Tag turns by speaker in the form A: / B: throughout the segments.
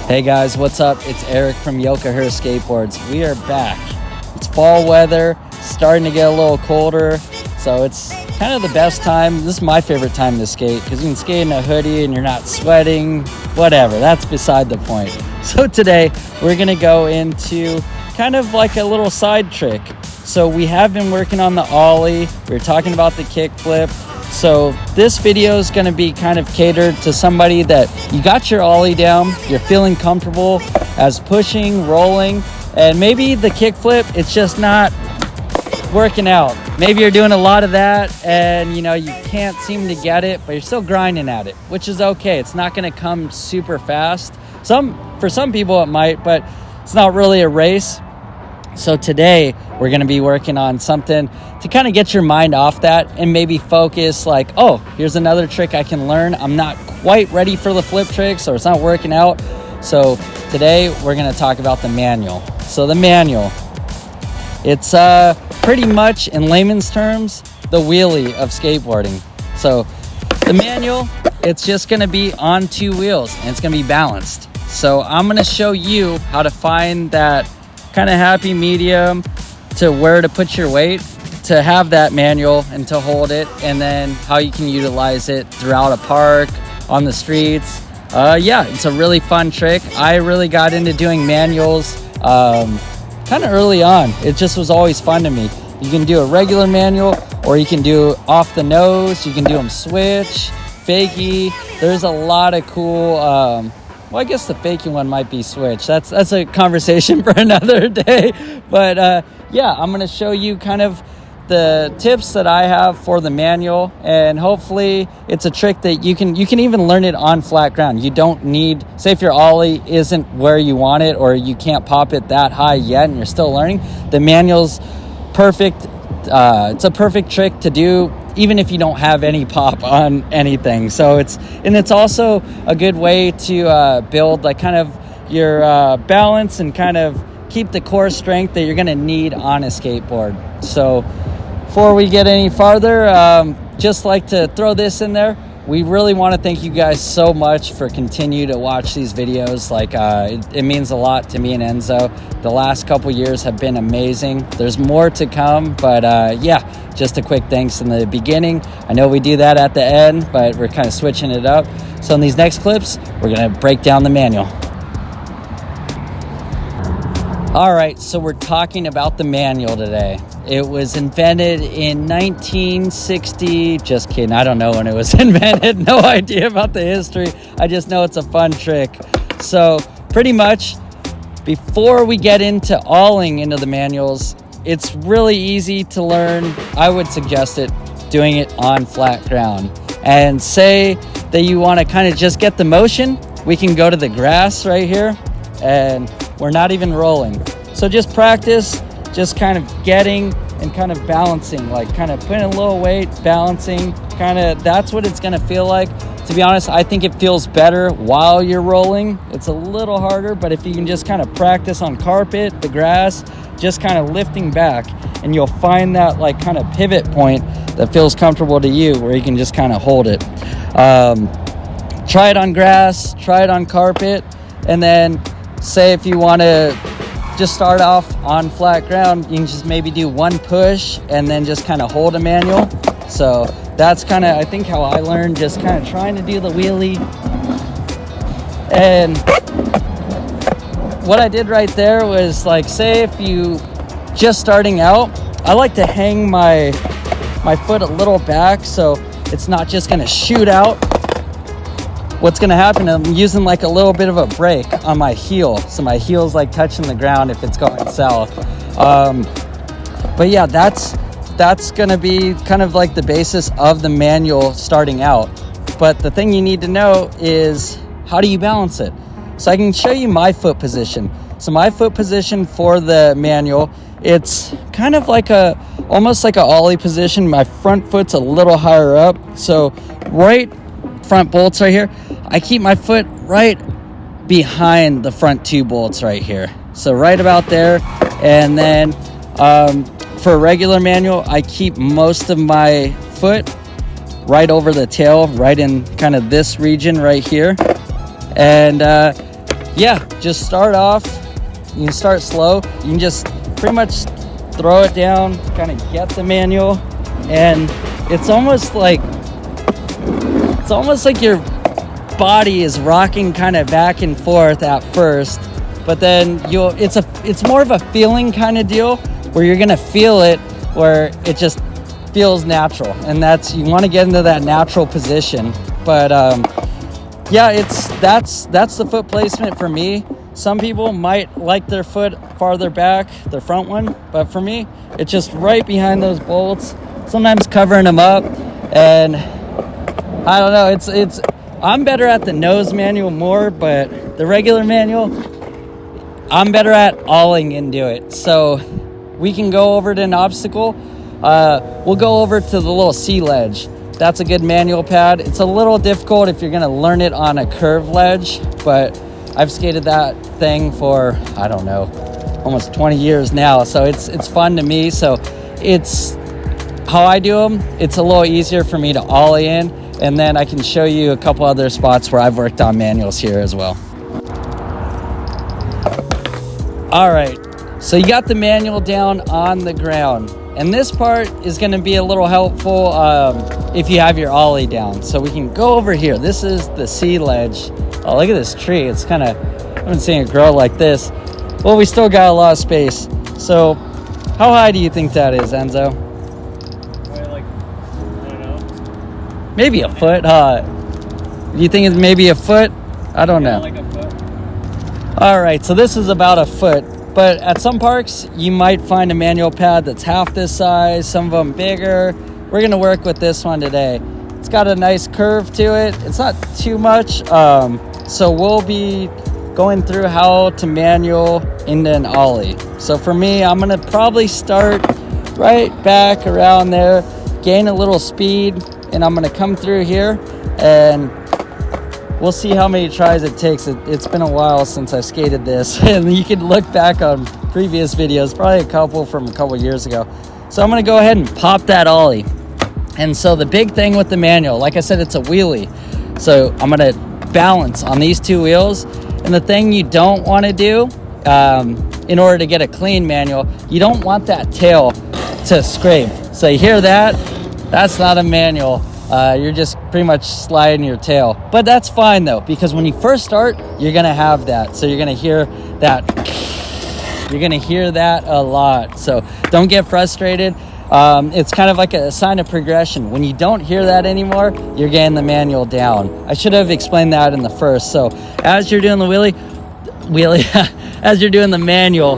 A: Hey guys, what's up? It's Eric from Yoka Skateboards. We are back. It's fall weather, starting to get a little colder, so it's kind of the best time. This is my favorite time to skate because you can skate in a hoodie and you're not sweating, whatever. That's beside the point. So today we're gonna go into kind of like a little side trick. So we have been working on the ollie. We were talking about the kick flip. So this video is going to be kind of catered to somebody that you got your ollie down, you're feeling comfortable as pushing, rolling, and maybe the kick flip, it's just not working out. Maybe you're doing a lot of that and you can't seem to get it, but you're still grinding at it, which is okay. It's not going to come super fast. For some people it might, but it's not really a race. So today we're going to be working on something to kind of get your mind off that and maybe focus like, oh, here's another trick I can learn. I'm not quite ready for the flip tricks or it's not working out. So today we're going to talk about the manual. So the manual, it's pretty much in layman's terms, the wheelie of skateboarding. So the manual, it's just going to be on two wheels and it's going to be balanced. So I'm going to show you how to find that kind of happy medium to where to put your weight to have that manual and to hold it, and then how you can utilize it throughout a park, on the streets. Yeah, it's a really fun trick. I really got into doing manuals kind of early on. It just was always fun to me. You can do a regular manual or you can do off the nose. You can do them switch, fakie. There's a lot of cool well, I guess the faking one might be switch. That's a conversation for another day. But yeah, I'm going to show you kind of the tips that I have for the manual, and hopefully it's a trick that you can even learn it on flat ground. You don't need, say if your ollie isn't where you want it or you can't pop it that high yet and you're still learning, the manual's perfect. It's a perfect trick to do even if you don't have any pop on anything. So it's also a good way to build like kind of your balance and kind of keep the core strength that you're going to need on a skateboard. So before we get any farther, just like to throw this in there. We really want to thank you guys so much for continue to watch these videos. Like it means a lot to me and Enzo. The last couple years have been amazing. There's more to come, but yeah, just a quick thanks in the beginning. I know we do that at the end, but we're kind of switching it up. So in these next clips, we're going to break down the manual. All right, so we're talking about the manual today. It was invented in 1960. Just kidding, I don't know when it was invented. No idea about the history. I just know it's a fun trick. So pretty much, before we get into awling into the manuals, it's really easy to learn. I would suggest doing it on flat ground. And say that you want to kind of just get the motion, we can go to the grass right here, and we're not even rolling. So just practice, just kind of getting and kind of balancing, like kind of putting a little weight, balancing, kind of, that's what it's going to feel like. To be honest, I think it feels better while you're rolling. It's a little harder, but if you can just kind of practice on carpet, the grass, just kind of lifting back, and you'll find that like kind of pivot point that feels comfortable to you where you can just kind of hold it. Try it on grass, try it on carpet, and then say if you want to just start off on flat ground, you can just maybe do one push and then just kind of hold a manual. So that's kind of, I think, how I learned, just kind of trying to do the wheelie. And what I did right there was, like, say if you just starting out, I like to hang my foot a little back so it's not just going to shoot out. What's going to happen, I'm using like a little bit of a brake on my heel. So my heel's like touching the ground if it's going south. But yeah, that's going to be kind of like the basis of the manual starting out. But the thing you need to know is, how do you balance it? So I can show you my foot position. So my foot position for the manual, it's kind of like almost like a ollie position. My front foot's a little higher up. So right front bolts right here, I keep my foot right behind the front two bolts right here. So right about there. And then for a regular manual, I keep most of my foot right over the tail, right in kind of this region right here. And yeah, just start off. You can start slow. You can just pretty much throw it down, kind of get the manual, and it's almost like your body is rocking kind of back and forth at first, but then it's more of a feeling kind of deal where you're gonna feel it, where it just feels natural, and you want to get into that natural position. But yeah, that's the foot placement for me. Some people might like their foot farther back, their front one, but for me, it's just right behind those bolts, sometimes covering them up. And I don't know, I'm better at the nose manual more, but the regular manual, I'm better at olling into it. So we can go over to an obstacle. We'll go over to the little C ledge. That's a good manual pad. It's a little difficult if you're gonna learn it on a curved ledge, but I've skated that thing for, I don't know, almost 20 years now. So it's fun to me. So it's how I do them. It's a little easier for me to ollie in, and then I can show you a couple other spots where I've worked on manuals here as well. All right, so you got the manual down on the ground, and this part is going to be a little helpful if you have your ollie down. So we can go over here. This is the C ledge. Oh, look at this tree. It's kind of, I haven't seen it grow like this. Well, we still got a lot of space. So how high do you think that is, Enzo?
B: Like, I don't know.
A: Maybe a foot, huh? Do you think it's maybe a foot? I don't know.
B: Like a foot.
A: All right, so this is about a foot. But at some parks, you might find a manual pad that's half this size, some of them bigger. We're gonna work with this one today. It's got a nice curve to it. It's not too much. So we'll be going through how to manual into an ollie. So for me, I'm gonna probably start right back around there, gain a little speed, and I'm gonna come through here, and we'll see how many tries it takes. It's been a while since I skated this, and you can look back on previous videos, probably a couple from a couple years ago. So I'm gonna go ahead and pop that ollie. And so the big thing with the manual, like I said, it's a wheelie. So I'm gonna balance on these two wheels. And the thing you don't wanna do, in order to get a clean manual, you don't want that tail to scrape. So you hear that? That's not a manual. You're just pretty much sliding your tail. But that's fine though, because when you first start, you're gonna have that. So you're gonna hear that. You're gonna hear that a lot. So don't get frustrated. It's kind of like a sign of progression. When you don't hear that anymore, you're getting the manual down. I should have explained that in the first. So as you're doing the wheelie, as you're doing the manual,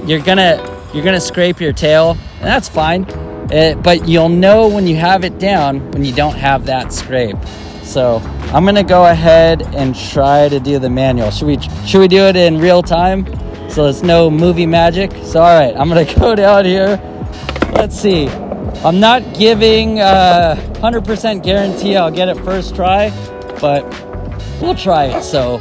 A: you're gonna scrape your tail, and that's fine. But you'll know when you have it down when you don't have that scrape. So I'm gonna go ahead and try to do the manual. Should we do it in real time? So there's no movie magic. So all right, I'm gonna go down here. Let's see. I'm not giving 100% guarantee I'll get it first try, but we'll try it. So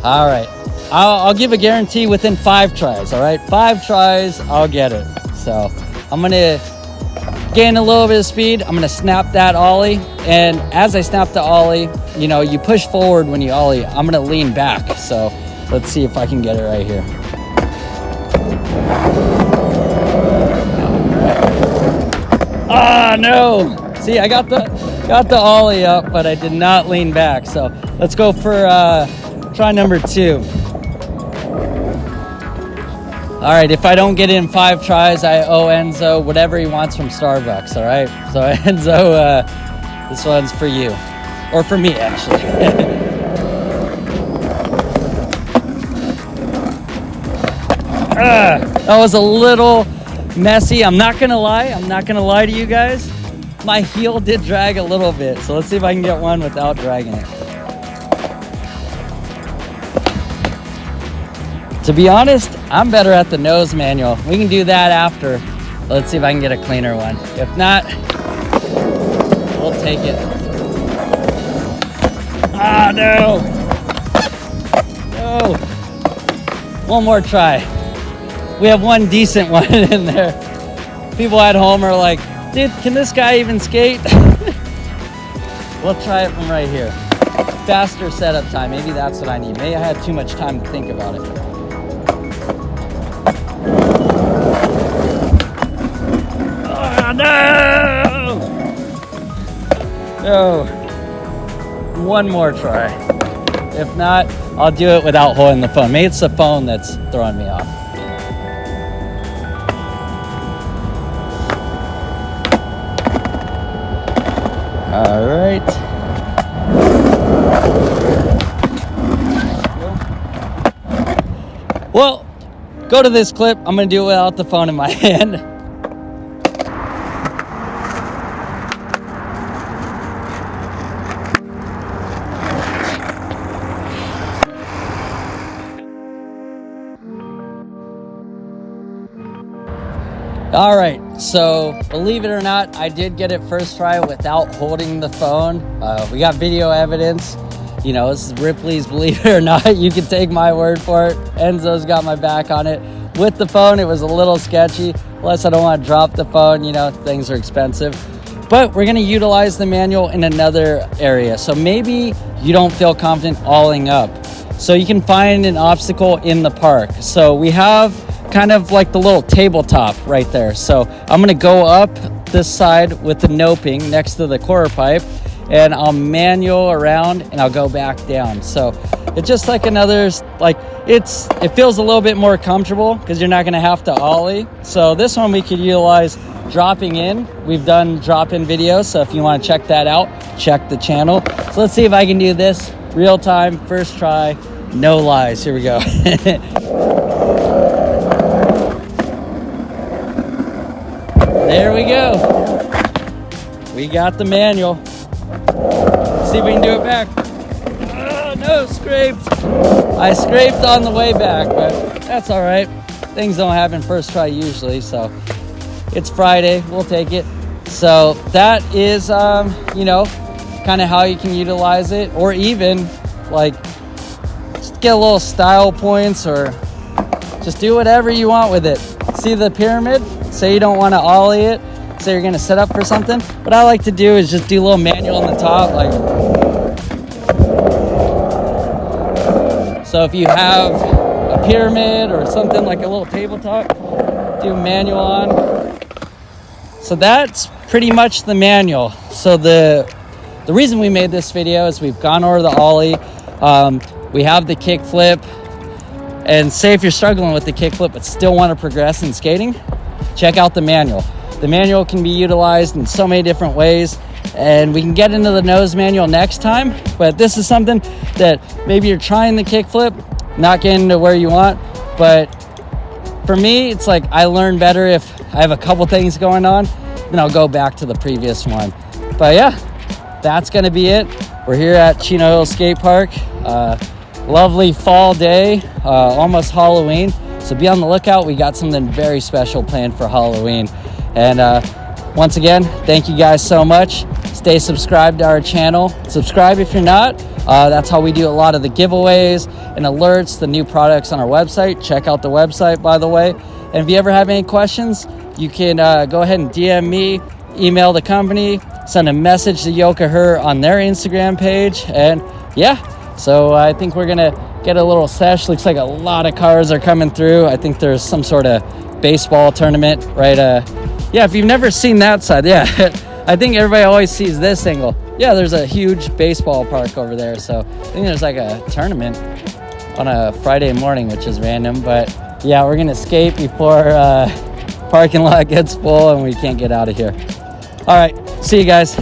A: all right, I'll give a guarantee within 5 tries. All right, 5 tries, I'll get it. So I'm gonna gain a little bit of speed. I'm gonna snap that ollie, and as I snap the ollie, you know, you push forward when you ollie. I'm gonna lean back. So let's see if I can get it right here. Ah, no! See, I got the ollie up, but I did not lean back. So let's go for try number 2. All right, if I don't get in 5 tries, I owe Enzo whatever he wants from Starbucks, all right? So Enzo, this one's for you. Or for me, actually. That was a little messy. I'm not gonna lie to you guys. My heel did drag a little bit, so let's see if I can get one without dragging it. To be honest, I'm better at the nose manual. We can do that after. Let's see if I can get a cleaner one. If not, we'll take it. Ah, no. No. One more try. We have one decent one in there. People at home are like, dude, can this guy even skate? We'll try it from right here. faster setup time. Maybe that's what I need. Maybe I had too much time to think about it. Oh, no! No. One more try. If not, I'll do it without holding the phone. Maybe it's the phone that's throwing me off. All right. Well, go to this clip. I'm gonna do it without the phone in my hand. All right, so believe it or not, I did get it first try without holding the phone. We got video evidence. You know, this is Ripley's Believe It or Not. You can take my word for it. Enzo's got my back on it. With the phone, it was a little sketchy. Plus, I don't want to drop the phone. You know, things are expensive. But we're going to utilize the manual in another area. So maybe you don't feel confident alling up. So you can find an obstacle in the park. So we have kind of like the little tabletop right there. So I'm going to go up this side with the noping next to the quarter pipe, and I'll manual around and I'll go back down. So it's just like another, like it feels a little bit more comfortable because you're not going to have to ollie. So this one we could utilize dropping in. We've done drop-in videos, so if you want to check that out, check the channel. So let's see if I can do this real time, first try, no lies. Here we go. There we go. We got the manual. Let's see if we can do it back. Oh, no, scraped. I scraped on the way back, but that's all right. Things don't happen first try usually, so it's Friday. We'll take it. So that is, you know, kind of how you can utilize it, or even like just get a little style points, or just do whatever you want with it. See the pyramid? Say you don't want to ollie it, say you're going to set up for something. What I like to do is just do a little manual on the top, like. So if you have a pyramid or something like a little tabletop, do manual on. So that's pretty much the manual. So the reason we made this video is we've gone over the ollie. We have the kick flip. And say if you're struggling with the kickflip but still want to progress in skating, check out the manual. The manual can be utilized in so many different ways, and we can get into the nose manual next time. But this is something that maybe you're trying the kickflip, not getting to where you want. But for me, it's like I learn better if I have a couple things going on, then I'll go back to the previous one. But yeah, that's going to be it. We're here at Chino Hills Skate Park. Lovely fall day, almost Halloween. So be on the lookout. We got something very special planned for Halloween. And once again, thank you guys so much. Stay subscribed to our channel. Subscribe if you're not. That's how we do a lot of the giveaways and alerts, the new products on our website. Check out the website, by the way. And if you ever have any questions, you can go ahead and DM me, email the company, send a message to Yoka Her on their Instagram page. And yeah. So I think we're gonna get a little sesh. Looks like a lot of cars are coming through. I think there's some sort of baseball tournament, right? Yeah, if you've never seen that side, yeah. I think everybody always sees this angle. Yeah, there's a huge baseball park over there. So I think there's like a tournament on a Friday morning, which is random. But yeah, we're gonna skate before parking lot gets full and we can't get out of here. All right, see you guys.